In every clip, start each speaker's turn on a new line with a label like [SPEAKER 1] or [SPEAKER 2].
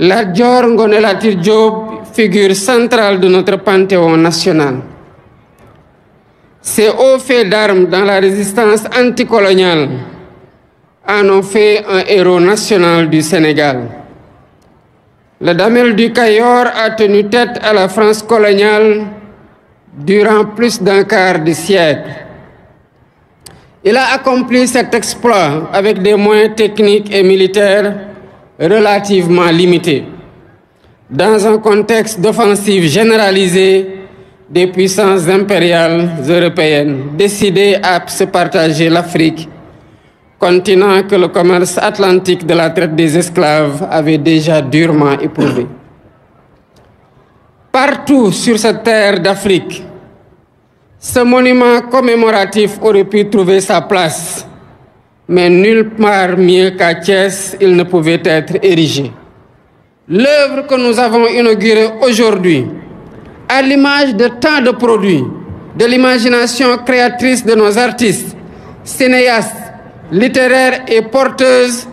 [SPEAKER 1] Lat Dior Ngoné Latyr Diop, figure centrale de notre panthéon national. Ses hauts faits d'armes dans la résistance anticoloniale en ont fait un héros national du Sénégal. Le Damel du Cayor a tenu tête à la France coloniale durant plus d'un quart de siècle. Il a accompli cet exploit avec des moyens techniques et militaires relativement limités, dans un contexte d'offensive généralisée des puissances impériales européennes décidées à se partager l'Afrique, continent que le commerce atlantique de la traite des esclaves avait déjà durement éprouvé. Partout sur cette terre d'Afrique, ce monument commémoratif aurait pu trouver sa place, mais nulle part mieux qu'à Thiès, il ne pouvait être érigé. L'œuvre que nous avons inaugurée aujourd'hui, à l'image de tant de produits, de l'imagination créatrice de nos artistes, cinéastes, littéraires et porteuse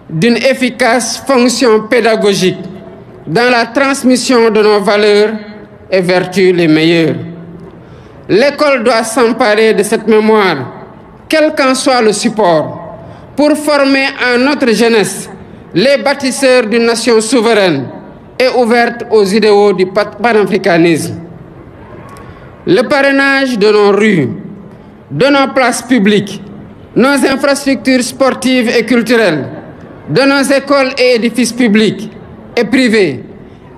[SPEAKER 1] d'une efficace fonction pédagogique dans la transmission de nos valeurs et vertus les meilleures. L'école doit s'emparer de cette mémoire, quel qu'en soit le support, pour former en notre jeunesse les bâtisseurs d'une nation souveraine et ouverte aux idéaux du panafricanisme. Le parrainage de nos rues, de nos places publiques, nos infrastructures sportives et culturelles, de nos écoles et édifices publics et privés,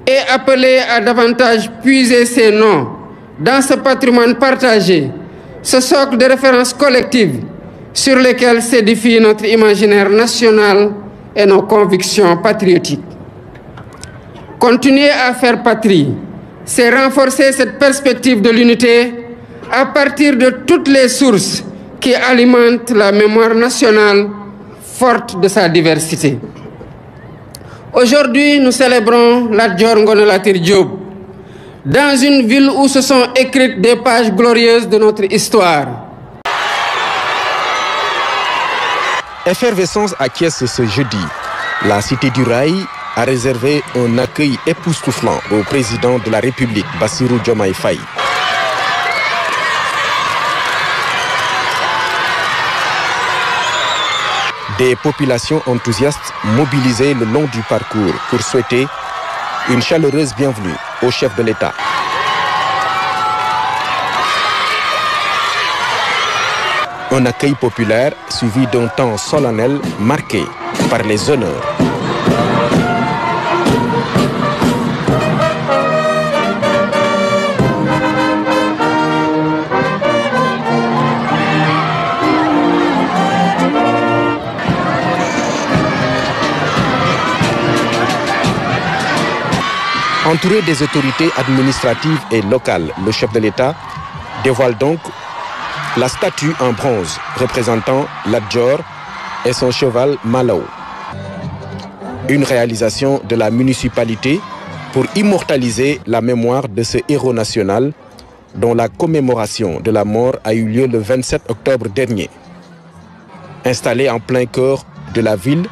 [SPEAKER 1] est appelé à davantage puiser ses noms dans ce patrimoine partagé, ce socle de référence collective sur lequel s'édifie notre imaginaire national et nos convictions patriotiques. Continuer à faire patrie, c'est renforcer cette perspective de l'unité à partir de toutes les sources qui alimentent la mémoire nationale forte de sa diversité. Aujourd'hui, nous célébrons Lat Dior Ngoné Latyr Diop, dans une ville où se sont écrites des pages glorieuses de notre histoire.
[SPEAKER 2] Effervescence à Thiès ce jeudi. La Cité du Rail a réservé un accueil époustouflant au président de la République, Bassirou Diomaye Faye. Des populations enthousiastes mobilisées le long du parcours pour souhaiter une chaleureuse bienvenue au chef de l'État. Un accueil populaire suivi d'un temps solennel marqué par les honneurs. Entouré des autorités administratives et locales, le chef de l'État dévoile donc la statue en bronze représentant Lat Dior et son cheval Malaw. Une réalisation de la municipalité pour immortaliser la mémoire de ce héros national dont la commémoration de la mort a eu lieu le 27 octobre dernier. Installée en plein cœur de la ville,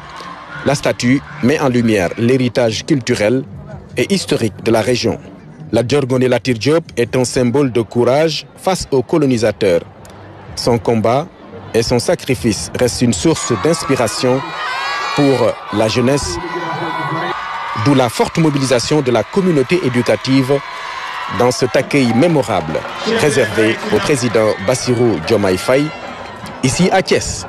[SPEAKER 2] la statue met en lumière l'héritage culturel et historique de la région. Lat Dior Ngoné Latyr Diop est un symbole de courage face aux colonisateurs. Son combat et son sacrifice restent une source d'inspiration pour la jeunesse, d'où la forte mobilisation de la communauté éducative dans cet accueil mémorable réservé au président Bassirou Diomaye Faye, ici à Thiès.